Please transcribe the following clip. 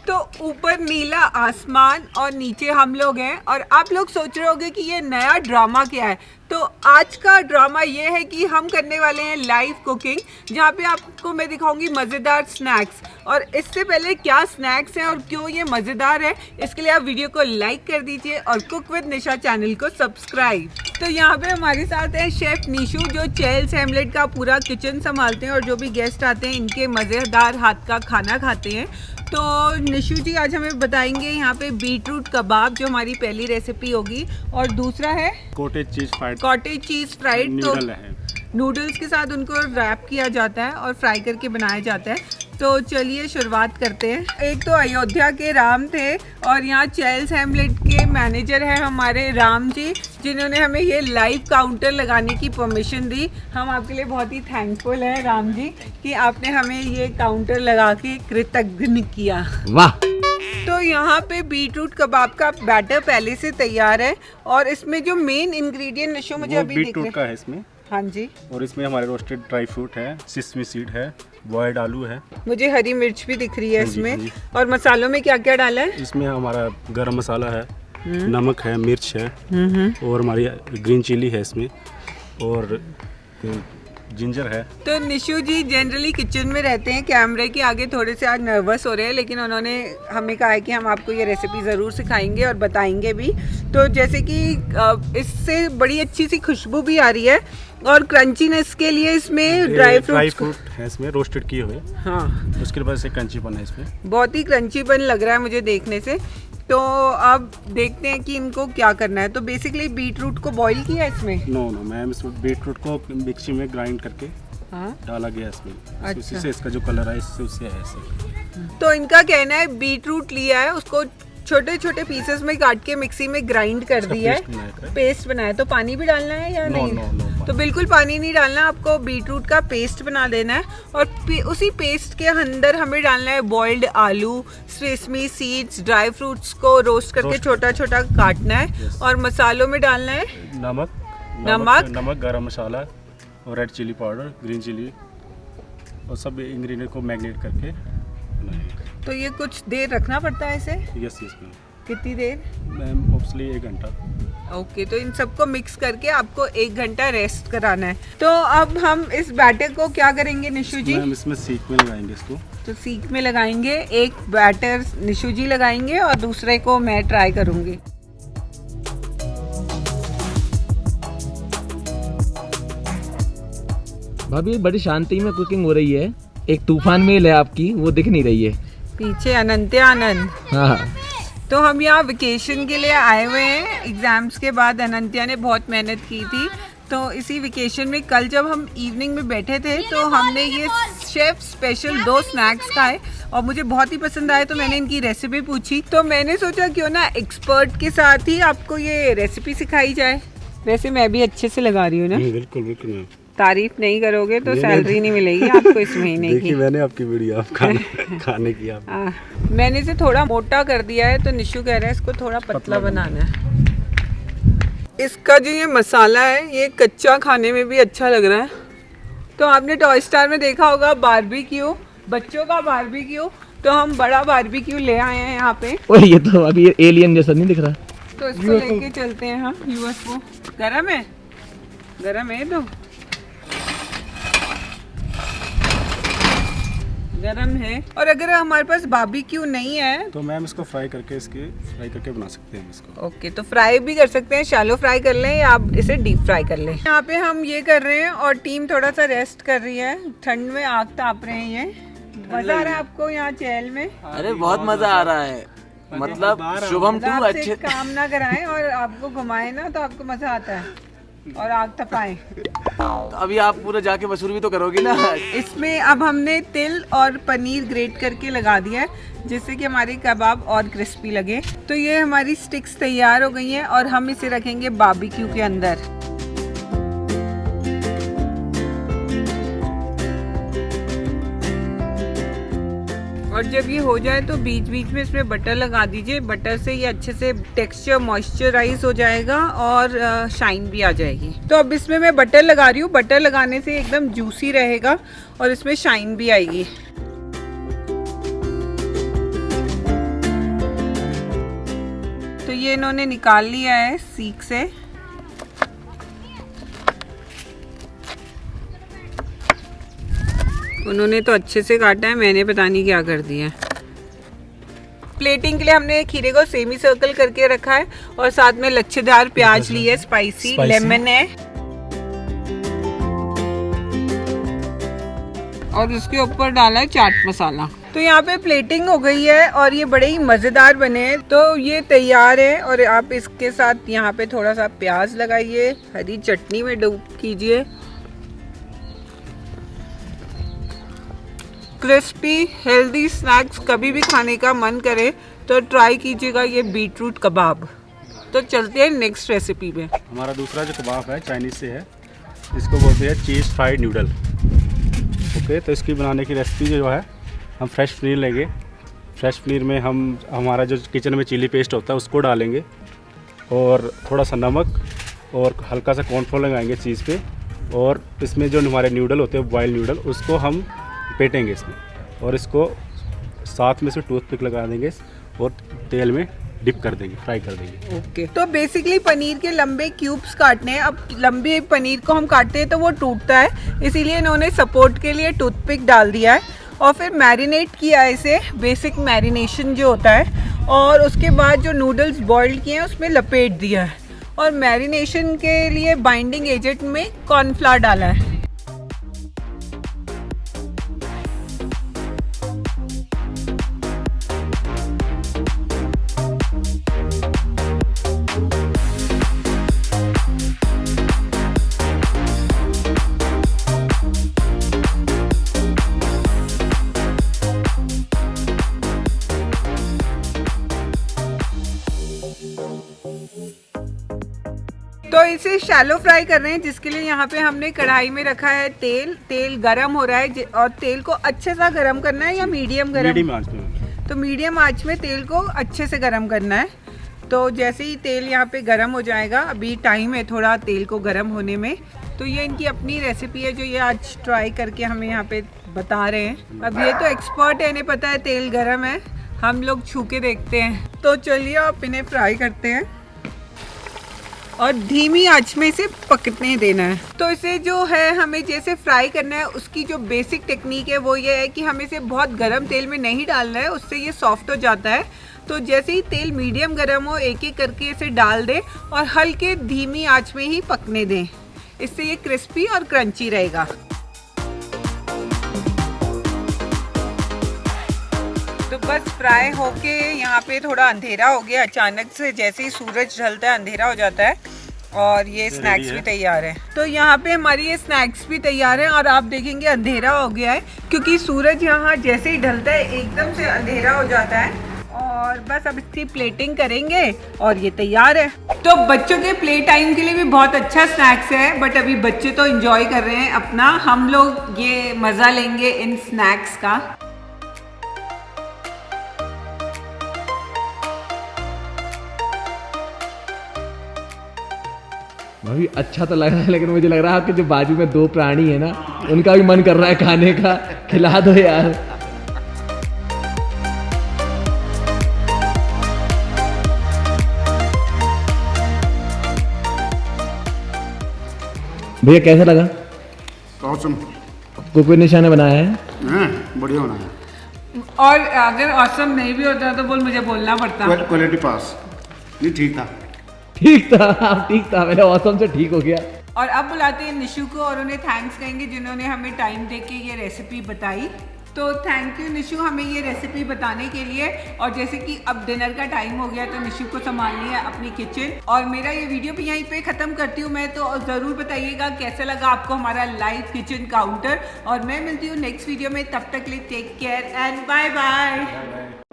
तो ऊपर नीला आसमान और नीचे हम लोग हैं और आप लोग सोच रहे होंगे कि ये नया ड्रामा क्या है। तो आज का ड्रामा ये है कि हम करने वाले हैं लाइव कुकिंग, जहाँ पे आपको मैं दिखाऊंगी मज़ेदार स्नैक्स। और इससे पहले क्या स्नैक्स हैं और क्यों ये मज़ेदार है, इसके लिए आप वीडियो को लाइक कर दीजिए और कुक विद निशा चैनल को सब्सक्राइब। तो यहाँ पे हमारे साथ है शेफ़ निशु, जो चेल्स हैमलेट का पूरा किचन संभालते हैं और जो भी गेस्ट आते हैं इनके मज़ेदार हाथ का खाना खाते हैं। तो निशु जी आज हमें बताएंगे यहाँ पे बीटरूट कबाब, जो हमारी पहली रेसिपी होगी, और दूसरा है कॉटेज चीज़ फ्राइड। तो नूडल्स के साथ उनको रैप किया जाता है और फ्राई करके बनाया जाता है। तो चलिए शुरुआत करते हैं। एक तो अयोध्या के राम थे और यहाँ चेल्स हैमलेट के मैनेजर है हमारे राम जी, जिन्होंने हमें ये लाइव काउंटर लगाने की परमिशन दी। हम आपके लिए बहुत ही थैंकफुल हैं राम जी कि आपने हमें ये काउंटर लगा के कृतज्ञ किया। वाह। तो यहाँ पे बीटरूट कबाब का बैटर पहले से तैयार है और इसमें जो मेन इंग्रेडिएंट निशो मुझे अभी बीटरूट का है इसमें। हाँ जी। और इसमें हमारे रोस्टेड ड्राई फ्रूट है, सिसमी सीड है, बॉयल्ड आलू है, मुझे हरी मिर्च भी दिख रही है इसमें। और मसालों में क्या क्या डाला है? इसमें हमारा गरम मसाला है, नमक है, मिर्च है, और हमारी ग्रीन चिली है इसमें, और जिंजर है। तो निशु जी जनरली किचन में रहते हैं, कैमरे के आगे थोड़े से आज नर्वस हो रहे हैं, लेकिन उन्होंने हमें कहा है कि हम आपको ये रेसिपी ज़रूर सिखाएंगे और बताएंगे भी। तो जैसे कि इससे बड़ी अच्छी सी खुशबू भी आ रही है और क्रंचीनेस के लिए इसमें ड्राई फ्रूट है, इसमें रोस्टेड किए हुए। हाँ, उसके बाद से क्रंचीपन है इसमें, बहुत ही क्रंचीपन लग रहा है मुझे देखने से। तो अब देखते हैं कि इनको क्या करना है। तो बेसिकली बीटरूट को बॉईल किया है इसमें? नो मैम, इस बीटरूट को मिक्सी में ग्राइंड करके डाला गया इसमें। अच्छा। इसी से इसका जो कलर है इससे है ऐसे। तो इनका कहना है बीटरूट लिया है, उसको छोटे छोटे पीसेस में काट के मिक्सी में ग्राइंड कर दिया है, पेस्ट बनाया। तो पानी भी डालना है या नहीं? तो बिल्कुल पानी नहीं डालना, आपको बीटरूट का पेस्ट बना देना है और उसी पेस्ट के अंदर हमें डालना है बॉइल्ड आलू, सेसमी सीड्स, ड्राई फ्रूट्स को रोस्ट करके छोटा छोटा काटना है। और मसालों में डालना है नमक, गरम मसाला और red chilli powder, green chilli, और सब इंग्रेडिएंट को मैरिनेट करके बनाएंगे। तो ये कुछ देर रखना पड़ता है इसे? Yes ma'am. कितनी देर मैम? ऑब्वियसली 1 घंटा। ओके, तो इन सबको मिक्स करके आपको 1 घंटा रेस्ट कराना है। तो अब हम इस बैटर को क्या करेंगे निशु जी? मैम इसमें सीख में लगाएंगे इसको। तो सीख में लगाएंगे, एक बैटर निशु जी लगाएंगे और दूसरे को मैं ट्राई करूंगी। भाभी बड़ी शांति में कुकिंग हो रही है, एक तूफान में है आपकी, वो दिख नहीं रही है पीछे। आनंद। हाँ। तो हम यहाँ वेकेशन के लिए आए हुए हैं। एग्जाम्स के बाद अनंत्या ने बहुत मेहनत की थी, तो इसी वेकेशन में कल जब हम इवनिंग में बैठे थे तो हमने ये शेफ स्पेशल 2 स्नैक्स खाए और मुझे बहुत ही पसंद आए। तो मैंने इनकी रेसिपी पूछी, तो मैंने सोचा क्यों ना एक्सपर्ट के साथ ही आपको ये रेसिपी सिखाई जाए। वैसे मैं भी अच्छे से लगा रही हूँ ना? बिल्कुल। तारीफ नहीं करोगे तो सैलरी नहीं मिलेगी आपको इस महीने की। मैंने आपकी वीडियो खाने की मैंने इसे थोड़ा मोटा कर दिया है, तो निशु कह रहा है इसको थोड़ा पतला बनाना है। इसका जो ये मसाला है ये कच्चा खाने में भी अच्छा लग रहा है। तो आपने टॉय स्टार में देखा होगा बारबेक्यू, बच्चों का बारबेक्यू, तो हम बड़ा बारबेक्यू ले आए हैं यहाँ पे। ओए ये तो अभी एलियन जैसा नहीं दिख रहा। तो इसको लेके चलते हैं हम यूएफओ। गरम है तो गरम है। और अगर हमारे पास बारबेक्यू नहीं है तो मैम इसको फ्राई करके बना सकते हैं इसको। ओके, तो फ्राई भी कर सकते हैं, शैलो फ्राई कर लें या आप इसे डीप फ्राई कर लें। यहाँ पे हम ये कर रहे हैं और टीम थोड़ा सा रेस्ट कर रही है, ठंड में आग ताप रहे हैं। ये मजा आ रहा है आपको यहाँ चैल में? अरे बहुत मजा आ रहा है, मतलब शुभम टू अच्छे काम ना कराएं और आपको घुमाए ना तो आपको मजा आता है और आग तपाएं। तो अभी आप पूरा जाके मसूर भी तो करोगी ना। इसमें अब हमने तिल और पनीर ग्रेट करके लगा दिया है, जिससे कि हमारे कबाब और क्रिस्पी लगे। तो ये हमारी स्टिक्स तैयार हो गई हैं और हम इसे रखेंगे बारबेक्यू के अंदर। और जब ये हो जाए तो बीच बीच में इसमें बटर लगा दीजिए। बटर से ये अच्छे से टेक्सचर मॉइस्चराइज हो जाएगा और शाइन भी आ जाएगी। तो अब इसमें मैं बटर लगा रही हूँ। बटर लगाने से एकदम जूसी रहेगा और इसमें शाइन भी आएगी। ये इन्होंने निकाल लिया है सीख से। उन्होंने तो अच्छे से काटा है, मैंने पता नहीं क्या कर दिया। प्लेटिंग के लिए हमने खीरे को सेमी सर्कल करके रखा है और साथ में लच्छेदार प्याज ली है, स्पाइसी लेमन है और उसके ऊपर डाला है चाट मसाला। तो यहाँ पे प्लेटिंग हो गई है और ये बड़े ही मज़ेदार बने हैं। तो ये तैयार है और आप इसके साथ यहाँ पे थोड़ा सा प्याज लगाइए, हरी चटनी में डूब कीजिए। क्रिस्पी हेल्दी स्नैक्स कभी भी खाने का मन करे तो ट्राई कीजिएगा ये बीटरूट कबाब। तो चलते हैं नेक्स्ट रेसिपी में। हमारा दूसरा जो कबाब है चाइनीज़ से है, इसको बोलते हैं चीज़ फ्राइड नूडल। ओके, तो इसकी बनाने की रेसिपी जो है, हम फ्रेश पनीर लेंगे। फ्रेश पनीर में हम हमारा जो किचन में चिली पेस्ट होता है उसको डालेंगे और थोड़ा सा नमक और हल्का सा कॉर्नफ्लोर लगाएंगे चीज़ पे, और इसमें जो हमारे नूडल होते हैं बॉयल नूडल, उसको हम पेटेंगे इसमें और इसको साथ में से टूथपिक लगा देंगे और तेल में डिप कर देंगे, फ्राई कर देंगे। ओके तो बेसिकली पनीर के लंबे क्यूब्स काटने हैं। अब लंबे पनीर को हम काटते हैं तो वो टूटता है, इसीलिए इन्होंने सपोर्ट के लिए टूथपिक डाल दिया है और फिर मैरिनेट किया है इसे, बेसिक मैरिनेशन जो होता है, और उसके बाद जो नूडल्स बॉइल्ड किए हैं उसमें लपेट दिया है और मैरिनेशन के लिए बाइंडिंग एजेंट में कॉर्नफ्लावर डाला है। तो इसे शैलो फ्राई कर रहे हैं, जिसके लिए यहाँ पे हमने कढ़ाई में रखा है तेल। तेल गरम हो रहा है और तेल को अच्छे से गरम करना है या मीडियम गरम? मीडियम आंच में। तो मीडियम आंच में तेल को अच्छे से गरम करना है। तो जैसे ही तेल यहाँ पे गरम हो जाएगा, अभी टाइम है थोड़ा तेल को गरम होने में, तो ये इनकी अपनी रेसिपी है जो ये आज ट्राई करके हमें यहाँ पे बता रहे हैं। अब ये तो एक्सपर्ट है, इन्हें पता है तेल गरम है, हम लोग छू के देखते हैं। तो चलिए आप इन्हें फ्राई करते हैं और धीमी आंच में इसे पकने देना है। तो इसे जो है हमें जैसे फ्राई करना है, उसकी जो बेसिक टेक्निक है वो ये है कि हमें इसे बहुत गरम तेल में नहीं डालना है, उससे ये सॉफ्ट हो जाता है। तो जैसे ही तेल मीडियम गरम हो, एक एक करके इसे डाल दें और हल्के धीमी आंच में ही पकने दें, इससे ये क्रिस्पी और क्रंची रहेगा। तो बस फ्राई होके यहाँ पे थोड़ा अंधेरा हो गया, अचानक से जैसे ही सूरज ढलता है अंधेरा हो जाता है और ये स्नैक्स भी तैयार है। तो यहाँ पे हमारी ये स्नैक्स भी तैयार है और आप देखेंगे अंधेरा हो गया है क्योंकि सूरज यहाँ जैसे ही ढलता है एकदम से अंधेरा हो जाता है। और बस अब इसकी प्लेटिंग करेंगे और ये तैयार है। तो बच्चों के प्ले टाइम के लिए भी बहुत अच्छा स्नैक्स है, बट अभी बच्चे तो एंजॉय कर रहे हैं अपना, हम लोग ये मज़ा लेंगे इन स्नैक्स का। भाभी अच्छा तो लग रहा है, लेकिन मुझे लग रहा है आपके जो बाजू में दो प्राणी है ना, उनका भी मन कर रहा है खाने का, खिला दो यार। भैया कैसा लगा? ऑसम। कुक विद निशा ने बनाया है, बढ़िया बनाया। और अगर ऑसम नहीं भी होता तो बोल मुझे बोलना पड़ता। क्वालिटी पास। नहीं ठीक था, ठीक था, ठीक था, मैंने ऑसम से ठीक हो गया। और अब बुलाते हैं निशु को और उन्हें थैंक्स कहेंगे जिन्होंने हमें टाइम देके ये रेसिपी बताई। तो थैंक यू निशु हमें ये रेसिपी बताने के लिए। और जैसे कि अब डिनर का टाइम हो गया तो निशु को संभालनी है अपनी किचन। और मेरा ये वीडियो भी यहीं पे ख़त्म करती हूँ मैं। तो ज़रूर बताइएगा कैसा लगा आपको हमारा लाइव किचन काउंटर। और मैं मिलती हूँ नेक्स्ट वीडियो में, तब तक के लिए take care and bye bye.